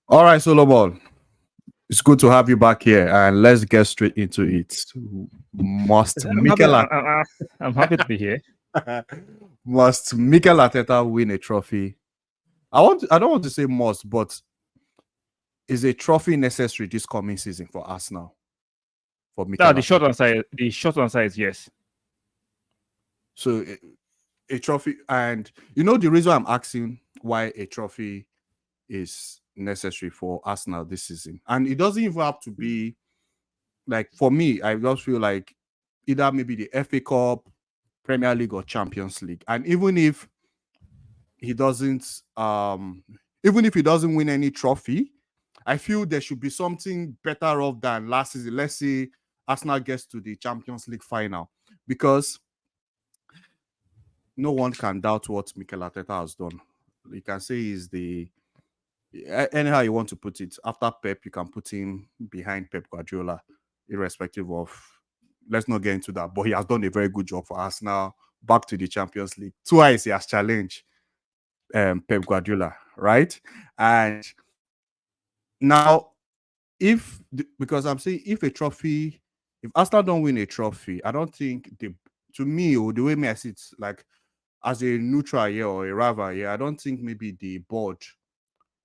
All right, Solomon. It's good to have you back here, and let's get straight into it. Must I'm happy. Mikel I'm happy to be here. must Mikel Arteta win a trophy? I don't want to say must, but is a trophy necessary this coming season for Arsenal for Now, Mikel the short Arteta? answer, the short answer is yes. So a trophy, and you know the reason I'm asking why a trophy is necessary for Arsenal this season, and it doesn't even have to be like for me. I just feel like either maybe the FA Cup, Premier League, or Champions League, and he doesn't, even if he doesn't win any trophy, I feel there should be something better off than last season. Let's say Arsenal gets to the Champions League final, because no one can doubt what Mikel Arteta has done. You can say he's the anyhow you want to put it. After Pep, you can put him behind Pep Guardiola, irrespective of. Let's not get into that, but he has done a very good job for Arsenal back to the Champions League. Twice he has challenged Pep Guardiola, right? And now, because I'm saying if a trophy, if Arsenal don't win a trophy, I don't think to me, or the way me I see it, like as a neutral here or a rival here, I don't think maybe the board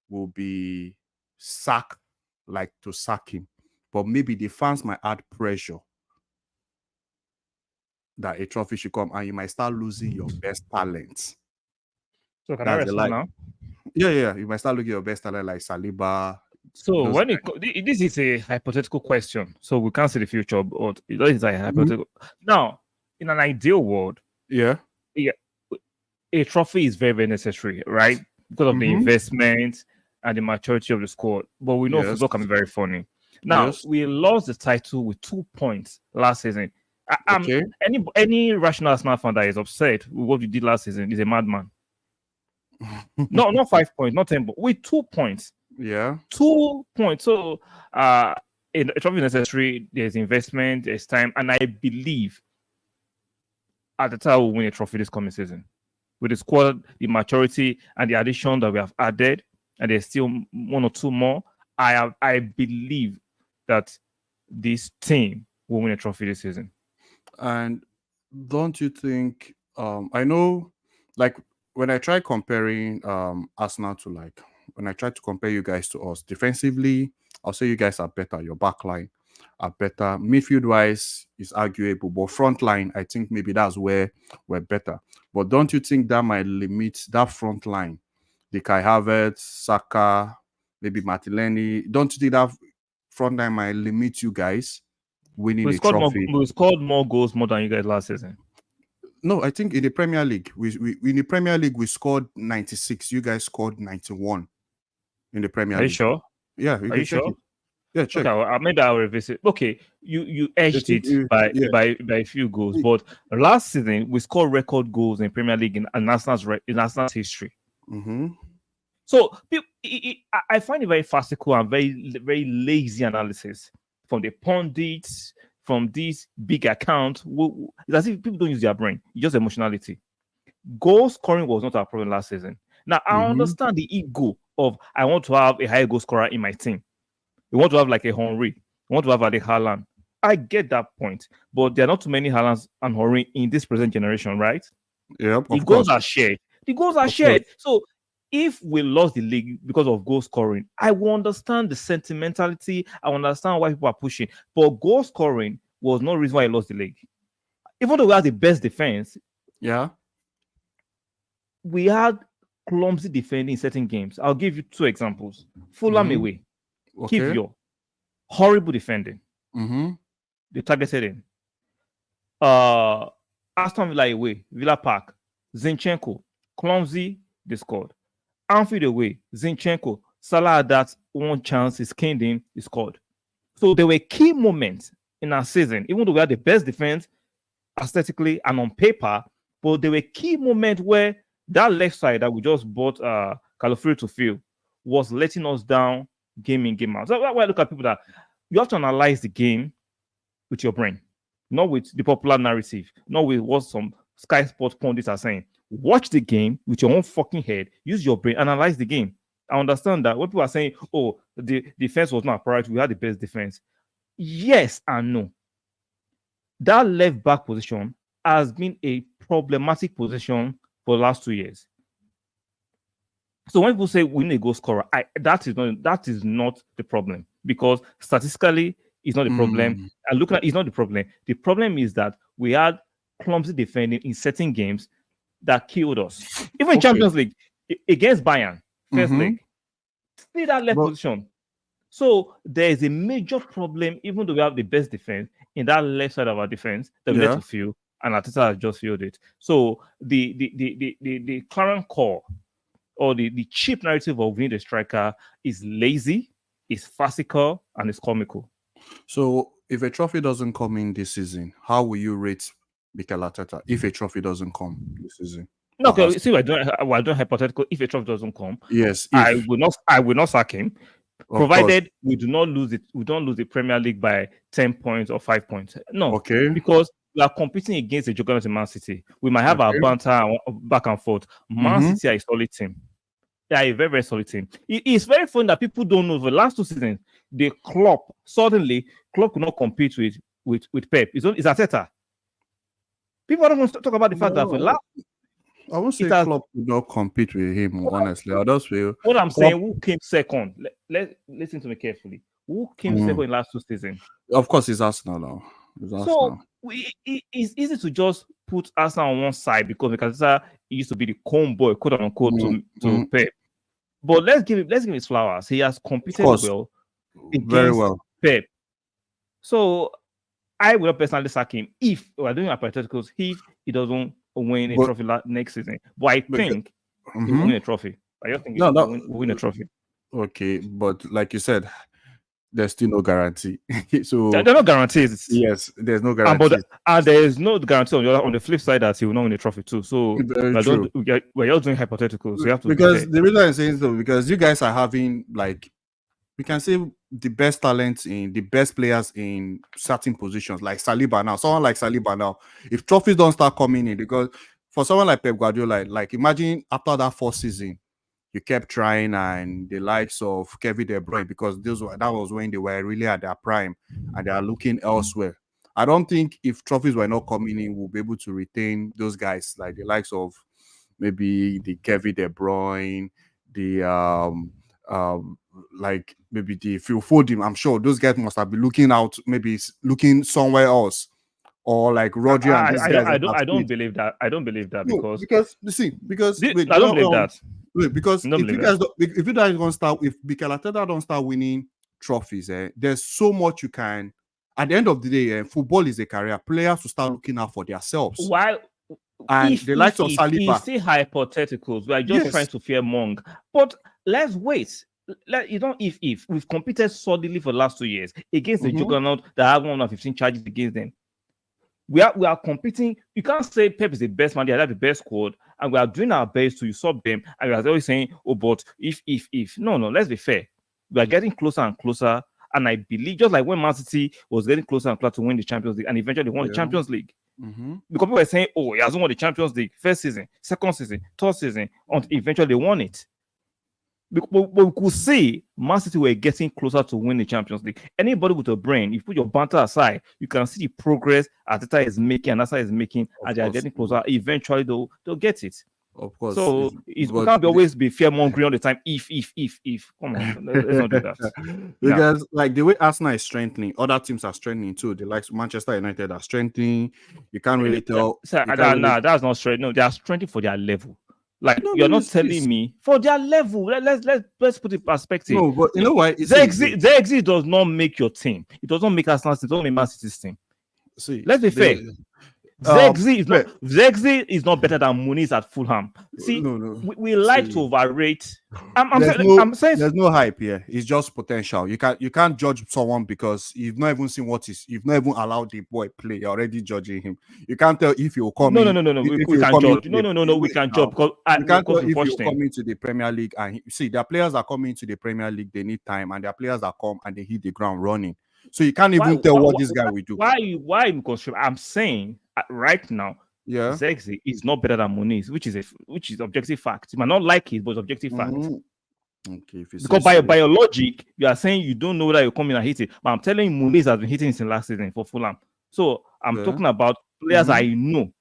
will be sack like to sack him, but maybe the fans might add pressure that a trophy should come, and you might start losing your best talents. So can I That's the respond like, now? yeah. You might start looking at your best talent like Saliba. So Those this is a hypothetical question, so we can't see the future, but it is a Mhm. hypothetical. Now, in an ideal world, Yeah. yeah, a trophy is very necessary, right? Because of the Mm-hmm. investment and the maturity of the squad. But we know Yes. football can be very funny. Now, Yes. we lost the title with 2 points last season. Okay. Any rational Arsenal fan that is upset with what we did last season is a madman. No, not 5 points, not 10, but with 2 points. Yeah. 2 points. So, a trophy is necessary. There's investment, there's time, and I believe Arteta will win a trophy this coming season with the squad, the maturity, and the addition that we have added, and there's still one or two more. I believe that this team will win a trophy this season. And don't you think I know, like, when I try comparing Arsenal to, like, when I try to compare you guys to us defensively, I'll say you guys are better. Your back line are better. Midfield wise is arguable, but front line, I think maybe that's where we're better. But don't you think that might limit that front line? The Kai Havertz, Saka, maybe Martinelli. Don't you think that front line might limit you guys winning We a scored more. trophy? We scored more goals more than you guys last season. No, I think in the Premier League, we in the Premier League we scored 96. You guys scored 91 in the Premier Are you League. sure? Yeah, you Are can you check sure? it. Yeah, Okay, check. maybe I'll revisit. Okay, you It's, edged it yeah. by a few goals, but last season we scored record goals in Premier League in Arsenal's history. Mm-hmm. So I find it very farcical and very lazy analysis from the pundits, from these big accounts. It's as if people don't use their brain. It's just emotionality. Goal scoring was not our problem last season. Now I Mm-hmm. understand the ego of I want to have a high goal scorer in my team. You want to have like a Henry. You want to have a Haaland. I get that point, but there are not too many Haalands and Henry in this present generation, right? Yep, The of goals course. are shared. The goals are Of course. shared. So if we lost the league because of goal scoring, I will understand the sentimentality. I understand why people are pushing. But goal scoring was no reason why I lost the league. Even though we had the best defense, Yeah. we had clumsy defending in certain games. I'll give you two examples. Fulham Mm-hmm. away, Okay. Kivio, horrible defending. Mm-hmm. They targeted him. Aston Villa away, Villa Park, Zinchenko, clumsy, they scored. Anfield away, Zinchenko, Salah had that one chance, he skinned him, he scored. So there were key moments in our season, even though we had the best defense aesthetically and on paper, but there were key moments where that left side that we just bought Calafuri to fill was letting us down game in, game out. So that's why I look at people that you have to analyze the game with your brain, not with the popular narrative, not with what some Sky Sports pundits are saying. Watch the game with your own fucking head, use your brain, analyze the game. I understand that. When people are saying, "Oh, the defense was not a priority, we had the best defense." Yes and no. That left back position has been a problematic position for the last 2 years. So when people say we need a goal scorer, that is not the problem, because statistically it's not the problem. Mm, And looking at it's not the problem. The problem is that we had clumsy defending in certain games that killed us. Even in okay. Champions League against Bayern, first Mm-hmm. leg, see that left But position. So there is a major problem, even though we have the best defense in that left side of our defense that we need yeah. to fill, and Arteta has just filled it. So the current core, or the cheap narrative of winning the striker, is lazy, is farcical, and is comical. So if a trophy doesn't come in this season, how will you rate Mikel Arteta if a trophy doesn't come this season? No, Or okay, has see, we're doing hypothetical. If a trophy doesn't come, yes, I if will not. I will not sack him, of course. provided we do not lose it. We don't lose the Premier League by 10 points or 5 points. No, Okay. because we are competing against a juggernaut in Man City. We might have our Okay. banter back and forth. Man Mm-hmm. City are a solid team. They are a very, very solid team. It's very funny that people don't know. For the last 2 seasons, the Klopp suddenly Klopp could not compete with Pep. It's Arteta. People don't want to talk about the fact that for the No, last I won't it say has. Klopp would not compete with him, honestly. I just feel What I'm Klopp, saying, who came second? Let listen to me carefully. Who came mm, second in the last 2 seasons? of course, it's Arsenal now. It's So Arsenal. it's easy to just put Arsenal on one side because Mikasa used to be the combo, quote unquote, Mm, to mm, Pep. But let's give him his flowers. He has of competed course, well very against well. Pep. So I will not personally sack him if we're doing hypotheticals, if he doesn't win a But trophy next season. But I because, think he will mm-hmm. win a trophy. I just think No, no, we'll win a trophy. okay, but like you said, there's still no guarantee. There So are no guarantees. yes, there's no And but guarantees. there is no guarantee on the flip side that he will not win a trophy too. So Very true. we're just doing hypotheticals. So you have to be Because fair. the reason I'm saying so, because you guys are having like we can say the best talents in the best players in certain positions, like Saliba now. Someone like Saliba now, if trophies don't start coming in, because for someone like Pep Guardiola, like imagine after that first season, you kept trying, and the likes of Kevin De Bruyne, because that was when they were really at their prime and they are looking elsewhere. I don't think if trophies were not coming in, we'll be able to retain those guys like the likes of maybe the Kevin De Bruyne, the um like maybe the Phil Foden. I'm sure those guys must have been looking out, maybe looking somewhere else, or like Rodri and these guys that have I don't stayed. believe that. I don't believe that No, because because you see, because wait, I don't believe that. wait, because I don't believe that. if you guys don't start, if Mikel Arteta don't start winning trophies, there's so much you can. At the end of the day, football is a career. Players will start looking out for themselves, While and if the if likes of if it's Saliba, still hypotheticals, we are just trying yes, to fear Monk. But let's wait. If we've competed solidly for the last 2 years against the mhm, juggernaut that have 115 charges against them. We are competing. You can't say Pep is the best man, they have the best squad, and we are doing our best to usurp them. And we are always saying, "Oh, but if no, let's be fair. We are getting closer and closer." And I believe, just like when Man City was getting closer and closer to win the Champions League, and eventually they won the yeah, Champions League, mhm, because people were saying, "Oh, he hasn't won the Champions League first season, second season, third season," until eventually they won it. But we could see Man City were getting closer to win the Champions League. Anybody with a brain, if you put your banter aside, you can see the progress Arteta is making and Arteta is making, of and they are course, getting closer. Eventually, they'll get it. of course, So we but can't be always be fear mongering all the time. If. Come on, let's not do that. Yeah. because like the way Arsenal is strengthening, other teams are strengthening too. The likes Manchester United are strengthening. You can't really tell. You can't really. Nah, that's not straight. No, they are strengthening for their level. Like No, you're no, not it's, telling me for their level. Let's put it in perspective. no, but you know why? You see, The exit does not make your team. It does not make Arsenal team. It doesn't make Man City's team. see, Let's be fair. the but Zexi is not better than Muniz at Fulham. See, no, no. we like to See, overrate. I'm saying there's no hype here. It's just potential. You can't judge someone because you've not even seen you've not even allowed the boy play. You're already judging him. You can't tell if he'll come no, no, in. no, no, no. If We he'll can come judge. into No, the no, no, no. We wait can judge now. because You can't tell we if he'll watched him. come into the Premier League and see there are players that come into the Premier League, they need time, and there are players that come and they hit the ground running. So you can't Why even tell why what why, this guy will do. why I'm constrained? I'm saying right now, Yeah. Zexi is not better than Muniz, which is objective fact. You might not like it, but it's objective fact. Mhm. Okay, if you say Because so. by your logic, you are saying you don't know whether you come in and hit it. But I'm telling you, Muniz has been hitting since last season for Fulham. So I'm Yeah. talking about players Mm-hmm. I know.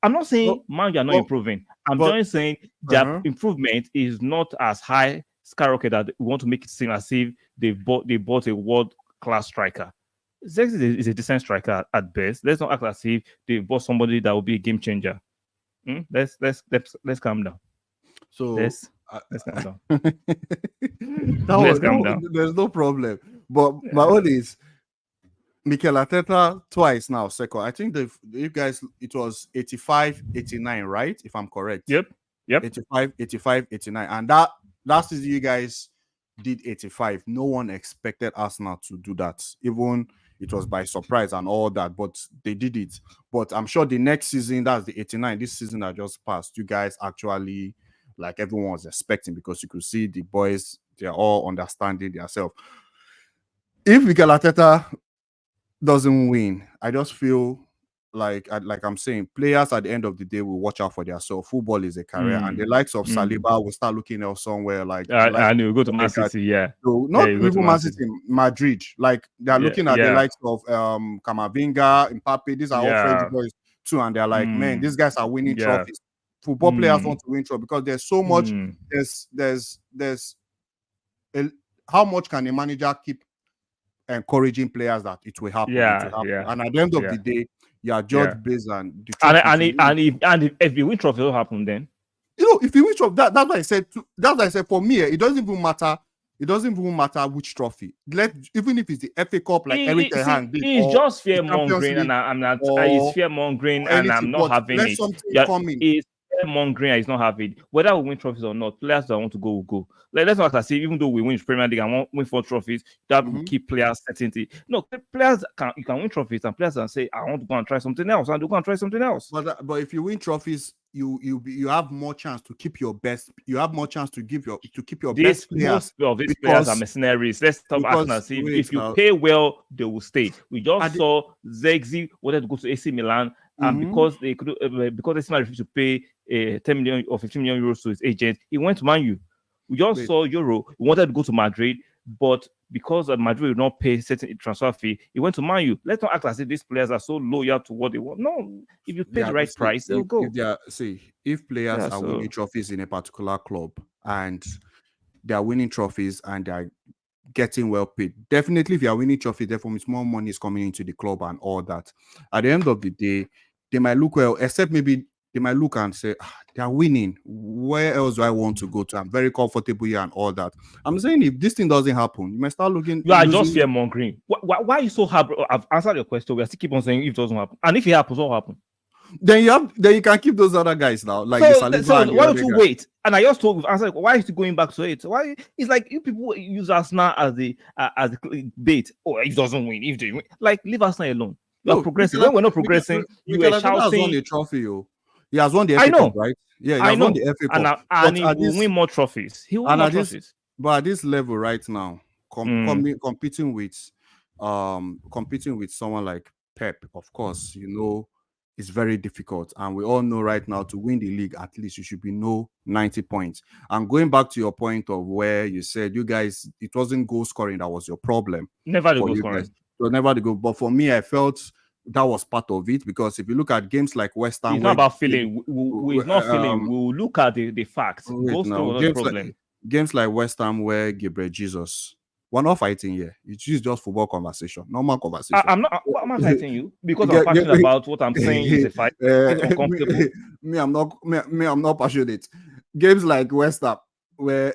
I'm not But, saying man, you are not but, improving. I'm but just saying their uh-huh. improvement is not as high skyrocket that we want to make it seem as if they bought a world class striker. Zex is a decent striker at best. Let's not act as if they bought somebody that will be a game changer. Let's calm down. So Let's uh, let's calm down. Let's calm down. there's no problem. But my own is Mikel Arteta twice now, second. I think you guys, it was 85, 89, right? If I'm correct. Yep. Yep. 85, 85, 89. And that season you guys did 85. No one expected Arsenal to do that. Even it was by surprise and all that, but they did it. But I'm sure the next season, that's the 89, this season that just passed, you guys actually, like everyone was expecting, because you could see the boys, they're all understanding themselves. If Mikel Arteta doesn't win, I just feel like I'm saying, players at the end of the day will watch out for themselves. Football is a career, and the likes of Saliba will start looking else somewhere. Like the likes I knew. Go to of Man Odegaard. City. Yeah. So Yeah. not You go to even Man Man City. City, Madrid. Like they're Yeah. looking at the Yeah. likes of Kamavinga, Mbappe. These are all French Yeah. boys too, and they're like, man, these guys are winning Yeah. trophies. Football players want to win trophies because there's so much. There's a, how much can a manager keep encouraging players that it will happen, it will Yeah. happen. Yeah. And at the end of Yeah. the day, you are Yeah. judged based on the And trophies and you if, win. if you win trophy, what happen then? If you win trophy, that's what I said. That's what I said. For me, it doesn't even matter. It doesn't even matter which trophy. Even if it's the FA Cup, like Eric Ten Hag did, It's or just the fear Champions mongering, League, and I'm not. It's or fear mongering, and I'm anything. not But having let it. something Yeah, come in. it's fear mongering. It's not having it. Whether we win trophies or not, players that want to go will go. Like, let's not say even though we win Premier League and win 4 trophies, that will keep players certainty. No, players you can win trophies, and players can say I want to go and try something else, and they go and try something else. But if you win trophies, you have more chance to keep your best. You have more chance to keep your best players. Most of these players are Because mercenaries. Let's stop asking us if you pay well, they will stay. We just saw Zegzi wanted to go to AC Milan, and because they could, because AC Milan refused to pay 10 million or 15 million euros to his agent, he went to Man U. We just saw Euro. He wanted to go to Madrid, but because Madrid will not pay certain transfer fee, he went to Man U. Let's not act as if these players are so loyal to what they want. No, if you pay the right price, they'll go. If players are winning trophies in a particular club and they are winning trophies and they are getting well paid, definitely if you are winning trophies, therefore it's more money is coming into the club and all that. At the end of the day, they might look well, except maybe they might look and say, they are winning. Where else do I want to go to? I'm very comfortable here and all that. I'm saying if this thing doesn't happen, you might start looking. You are just fear mongering. Why are you so hard? I've answered your question. We are still keep on saying if it doesn't happen, and if it happens, what will happen? Then you can keep those other guys now, like so the Saliba and why don't the you guy. wait? And I just told you, answer why is he going back to it? Why it's like you people use Arsenal as the bait. Oh, if it doesn't win, if they win, like leave Arsenal alone. You are progressing. When we're not progressing, you were shouting. Has won a trophy. He has won the I FA know. Cup, right? Yeah, he has won the FA Cup. And he will win more trophies. He will win more trophies. But at this level right now, competing with someone like Pep, of course, it's very difficult. And we all know right now, to win the league, at least you should be 90 points. And going back to your point of where you said you guys, it wasn't goal scoring that was your problem. Never the goal scoring. Guys. It was never the goal. But for me, I felt that was part of it, because if you look at games like West Ham, it's not about feeling. We're not feeling. We'll look at the facts. Goal scoring was not a problem. Games like West Ham, where Gabriel Jesus, we're not fighting here. It's just football conversation, normal conversation. I'm not fighting you because I'm passionate about what I'm saying is a fight. It's uncomfortable. I'm not passionate. Games like West Ham, where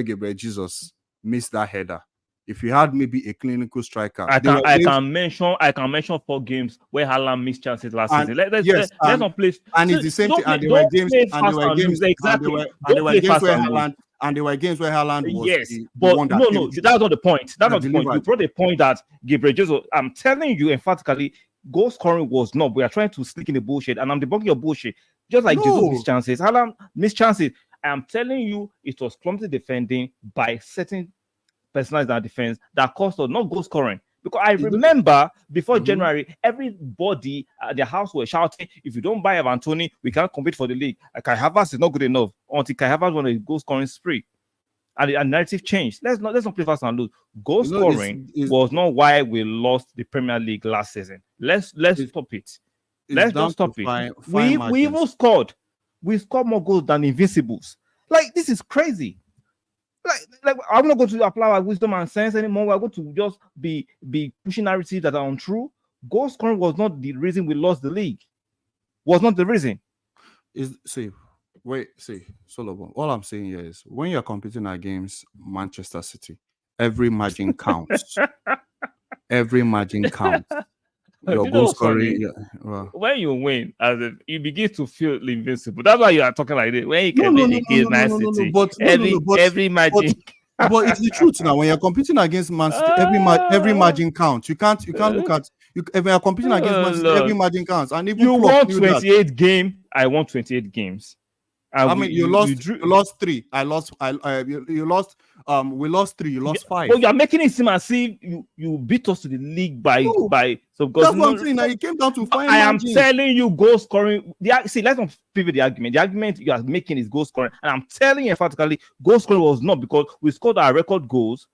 Gabriel Jesus missed that header. If you had maybe a clinical striker, I can mention 4 games where Haaland missed chances last season. Let's not play. And it's the same thing. And there were games where Haaland was the one that no, that's not the point. That's not the point. You brought the point that Gabriel Jesus. I'm telling you emphatically, goal scoring was not. We are trying to sneak in the bullshit, and I'm debunking your bullshit. Just like Jesus missed chances, Haaland missed chances. I'm telling you, it was clumsy defending by certain personalized our defense that cost us not goal scoring. Because I remember before January, everybody at the house were shouting, if you don't buy Evan Toney, we can't compete for the league. Kai Havertz is not good enough until Kai Havertz won a goal scoring spree. And the narrative changed. Let's not play fast and lose. Goal scoring was not why we lost the Premier League last season. Let's stop it. Let's just stop it. We even scored. We scored more goals than Invincibles. Like, this is crazy. Like I'm not going to apply our wisdom and sense anymore. We're going to just be pushing narratives that are untrue. Goal scoring was not the reason we lost the league. Was not the reason. Solomon. All I'm saying here is when you're competing against Manchester City, every margin counts. Every margin counts. Your goal scoring. When you win, you begin to feel invincible. That's why you are talking like this. When you can win against Man City, every margin. But it's the truth now. When you're competing against Man City, every margin counts. You can't look at when you're competing against Man City, every margin counts. And even you won 28 games. I won 28 games. You lost 3. I lost. You lost. We lost 3. You lost 5. But you are making it seem as if you beat us to the league by. So that's what I'm saying. Now it came down to 5. I am telling you, goal scoring. Let's not pivot the argument. The argument you are making is goal scoring, and I'm telling you emphatically, goal scoring was not, because we scored our record goals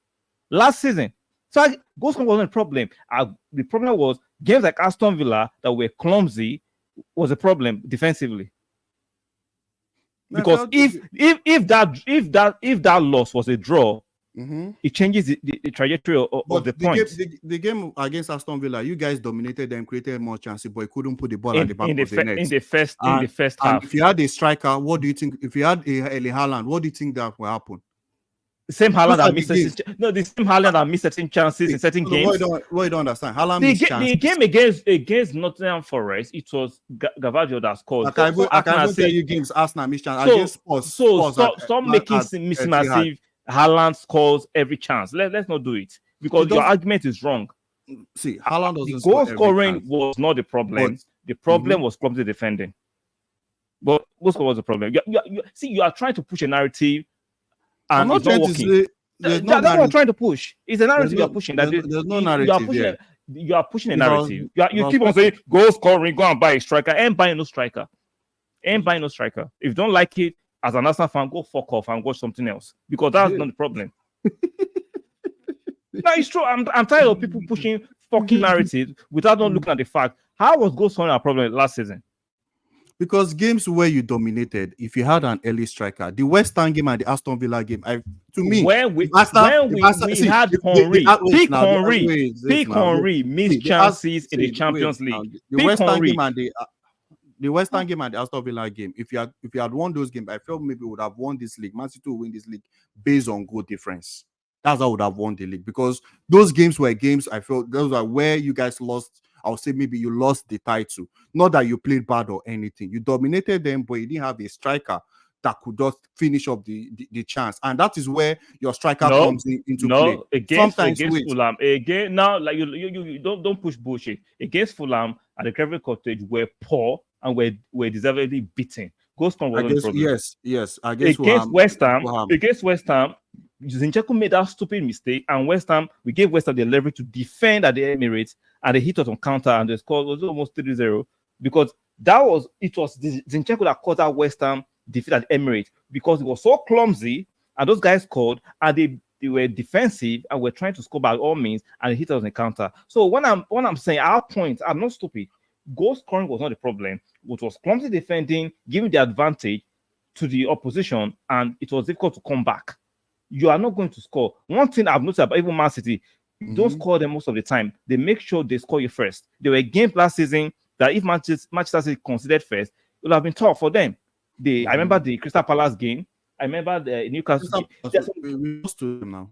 last season. So goal scoring wasn't a problem. The problem was games like Aston Villa that were clumsy was a problem defensively. Because if that loss was a draw, it changes the trajectory of the point. The game against Aston Villa, you guys dominated them, created more chances, but you couldn't put the ball at the back of the net. In the first half. If you had a striker, what do you think? If you had a Erling Haaland, what do you think that will happen? The same Haaland that missed certain chances in certain games. What you don't understand? Haaland the game against Nottingham Forest, it was Gavadio that scored. I can tell you games Arsenal missed chances against Spurs. So stop making massive Haaland scores every chance. Let's not do it, because your argument is wrong. See, Haaland doesn't goal scoring was not the problem. The problem was clumsy defending. But goal scoring was the problem. You are trying to push a narrative. And it's not working. That's what I'm trying to push. It's a narrative you're pushing. There's no narrative. You are pushing a narrative. You keep on saying goal scoring, go and buy a striker. Ain't buying no striker. If you don't like it as an Arsenal fan, go fuck off and watch something else, because that's not the problem. No, it's true. I'm tired of people pushing fucking narratives without not looking at the fact. How was goal scoring a problem last season? Because games where you dominated, if you had an early striker, the West Ham game and the Aston Villa game, when we had Henry, Pick Henry missed chances in the Champions League. The West Ham game and the Aston Villa game, if you had won those games, I felt maybe we would have won this league. Man City will win this league based on goal difference. That's how I would have won the league, because those games were games I felt those are where you guys lost. I would say maybe you lost the title. Not that you played bad or anything. You dominated them, but you didn't have a striker that could just finish up the chance. And that is where your striker comes into play. Against Fulham. Again, now, like you don't push bullshit. Against Fulham at the Craven Cottage were poor and were deservedly beaten. Goal scoring wasn't a problem. Yes. Against West Ham, Zinchenko made that stupid mistake, and we gave West Ham the leverage to defend at the Emirates, and they hit us on counter, and the score was almost 3-0, because it was Zinchenko that caused that West Ham defeat at the Emirates, because it was so clumsy, and those guys scored, and they were defensive and were trying to score by all means, and they hit us on the counter. So when I'm saying our point, I'm not stupid. Goal scoring was not the problem. It was clumsy defending, giving the advantage to the opposition, and it was difficult to come back. You are not going to score. One thing I've noticed about even Man City, you don't score them most of the time. They make sure they score you first. There were games last season that if Manchester City considered first, it would have been tough for them. I remember the Crystal Palace game. I remember the Newcastle game. We lost to them now.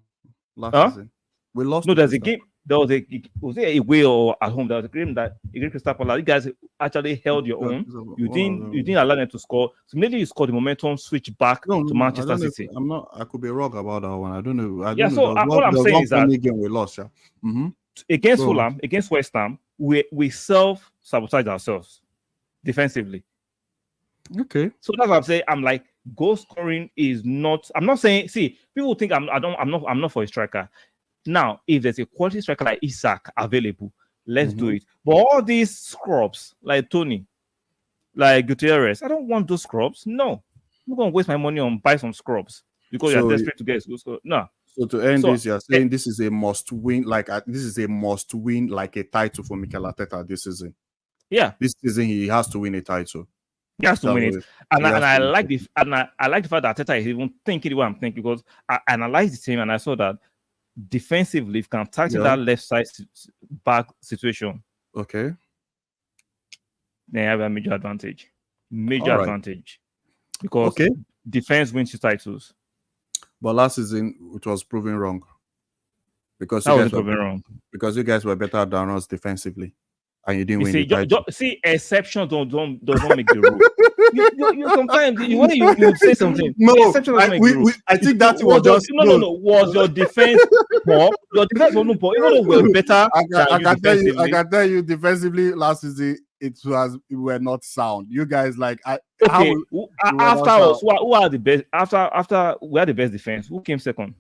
Last season. We lost. No, there's a game. Was it away or at home? There was a game that against Crystal Palace, you guys actually held your own. You didn't allow them to score. So maybe you scored the momentum, switch back to Manchester City. I could be wrong about that one. I don't know. All I'm saying is that game we lost. Against Fulham, against West Ham, we self-sabotage ourselves defensively. Okay. So that's what I'm saying. I'm like, goal scoring is not. I'm not saying. See, people think I'm not for a striker. Now, if there's a quality striker like Isak available, let's do Mhm. it. But all these scrubs like Tony, like Gutierrez, I don't want those scrubs. No, I'm not gonna waste my money on buy some scrubs because you're So desperate to get those. No. so to end So this, you're eh, saying this is a must win, like this is a must win, like a title for Mikel Arteta this season. yeah, This season he has to win a title. he has to That's win what it. And he I, and has to I win. like the I like the fact that Arteta is even thinking the way I'm thinking because I analyzed the team and I saw that defensively, if you can tighten Yeah. that left side back situation, Okay. they have a major advantage. Major All right. advantage because Okay. defense wins you titles. But last season it was proven wrong because That wasn't proven wrong. you guys were better than us defensively, and you didn't You win the see, title. see, exceptions don't does not make the rule. You sometimes when you say something, No, the exception doesn't make the rule. I think that was just No. Was your defense poor? Your defense wasn't poor, even though we're better than you I defensively. can tell you defensively last season we were not sound. You guys Okay, we were after not sound. us, who are the best? After we are the best defense. Who came second?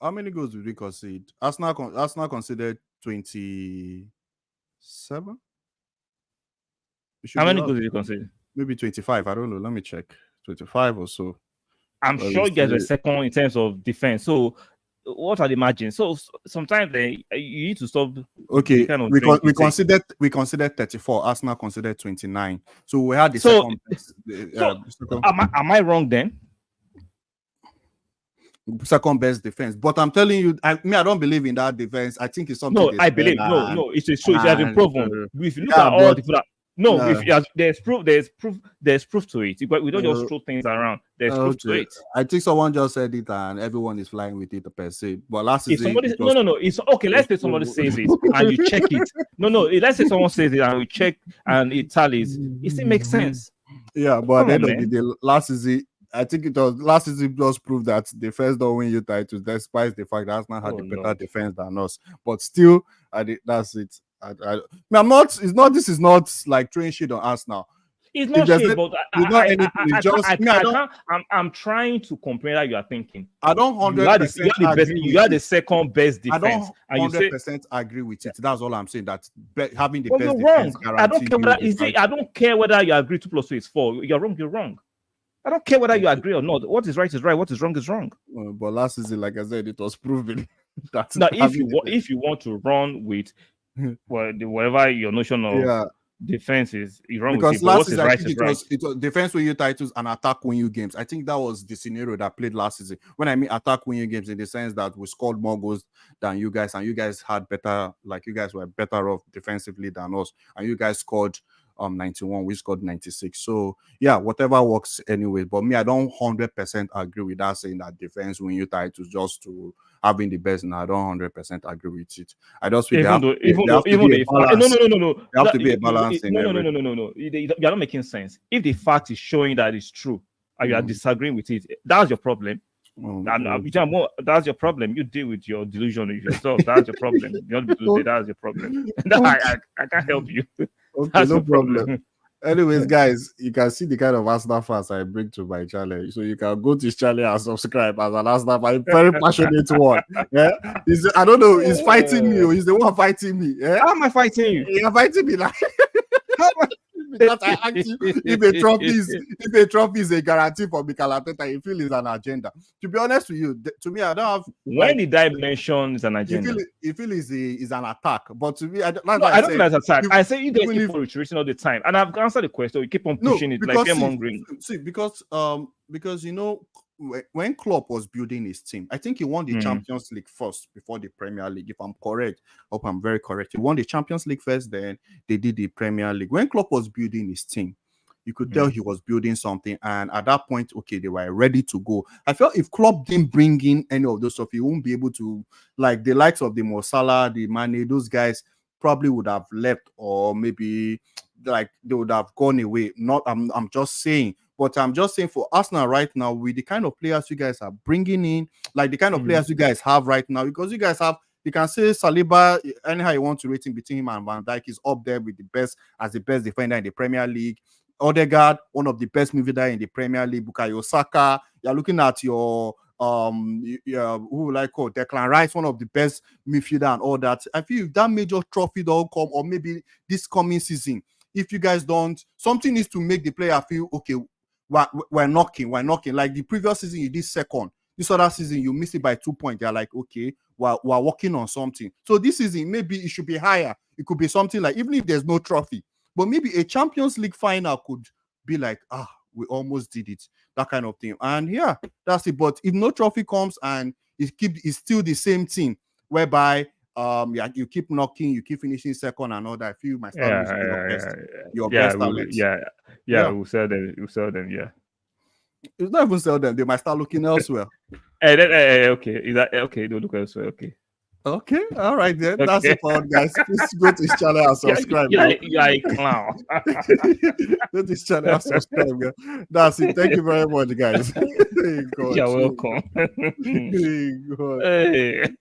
How many goals did we concede? Arsenal considered 27. It should How be many last. goals did you concede? Maybe 25. I don't know. Let me check. 25 or so. I'm sure you guys were second in terms of defense. So, what are the margins? So sometimes you need to stop. Okay, Kind of we considered 34. Arsenal considered 29. So we had the so, second. am I wrong then? Second best defense, but I'm telling you, I don't believe in that defense. I think it's something. No, I believe it's true. It has been proven. If you look at all the people there's proof to it. We don't just throw things around. There's proof to it. I think someone just said it and everyone is flying with it per se. But last if season, somebody it's okay. Let's say somebody says it and you check it. No, let's say someone says it and we check and it tallies. It still makes sense. Yeah, but at the end of the day, last season, I think it was last season just proved that defense don't win you titles, despite the fact that Arsenal had a better defense than us. But still, that's it. I'm not. It's not. This is not like throwing shit on Arsenal. It's not shit, but I'm trying to compare that you are thinking. I don't 100%. You are the second best defense. I don't 100% agree with it. That's all I'm saying. That having the best you're defense wrong. I don't care whether you agree 2 + 2 is 4. You're wrong. You're wrong. I don't care whether you agree or not. What is right is right. What is wrong is wrong. But last season, like I said, it was proven that now if you want to run with whatever your notion of defense is, you run because with it. Last season, I think it was defense win you titles and attack win you games. I think that was the scenario that played last season. When I mean attack win you games, in the sense that we scored more goals than you guys, and you guys had better, like you guys were better off defensively than us, and you guys scored 91, we scored 96. So yeah, whatever works anyway. But me, I don't 100% agree with that, saying that defense win you titles just to having the best. And I don't 100% agree with it. I just feel no, have to be a balance. No. You're not making sense. If the fact is showing that it's true and you are disagreeing with it, that's your problem. That's your problem. You deal with your delusion with yourself. That's your problem. That's your problem. I can't help you. Okay, no problem. Anyways, guys, you can see the kind of Arsenal fans I bring to my channel. So you can go to his channel and subscribe as an Arsenal fan. I'm very passionate one. Yeah, I don't know. He's fighting me. He's the one fighting me. Yeah? How am I fighting you? You're fighting me like. Because I asked you if a trophy is a guarantee for Mikel Arteta, you feel it's an agenda. To be honest with you, to me, I don't have. When did I mention it's an agenda? You feel is an attack, but to me, I don't think that's an attack. I say you guys keep on retreating all the time, and I've answered the question. You keep on pushing it like you're mongering. See, because you know, when Klopp was building his team, I think he won the Champions League first before the Premier League. If I'm correct, I hope I'm very correct. He won the Champions League first, then they did the Premier League. When Klopp was building his team, you could tell he was building something, and at that point, okay, they were ready to go. I felt if Klopp didn't bring in any of those stuff, he won't be able to, like the likes of the Mo Salah, the Mane, those guys probably would have left, or maybe like they would have gone away. I'm just saying. But I'm just saying for Arsenal right now, with the kind of players you guys are bringing in, like the kind of players you guys have right now, because you guys have, you can say Saliba, anyhow you want to rate him between him and Van Dijk, is up there with the best defender in the Premier League. Odegaard, one of the best midfielder in the Premier League. Bukayo Saka. You're looking at your who will I call Declan Rice, one of the best midfielder and all that. I feel if that major trophy don't come, or maybe this coming season, if you guys don't, something needs to make the player feel okay. We're knocking. Like the previous season, you did second. This other season, you missed it by 2 points. They're like, okay, we're working on something. So this season, maybe it should be higher. It could be something like, even if there's no trophy, but maybe a Champions League final could be like, we almost did it. That kind of thing. And yeah, that's it. But if no trophy comes and it's still the same thing, whereby you keep knocking, you keep finishing second and all that, I feel you might start losing your best talents. Yeah, we'll sell them. Yeah. It's not even sell them, they might start looking elsewhere. Okay. Is that okay? Don't look elsewhere. Okay, all right then. Okay. That's it for us, guys. Please go to his channel and subscribe. You're a clown. Go to his channel and subscribe. Guys. That's it. Thank you very much, guys. You're welcome. God. Hey.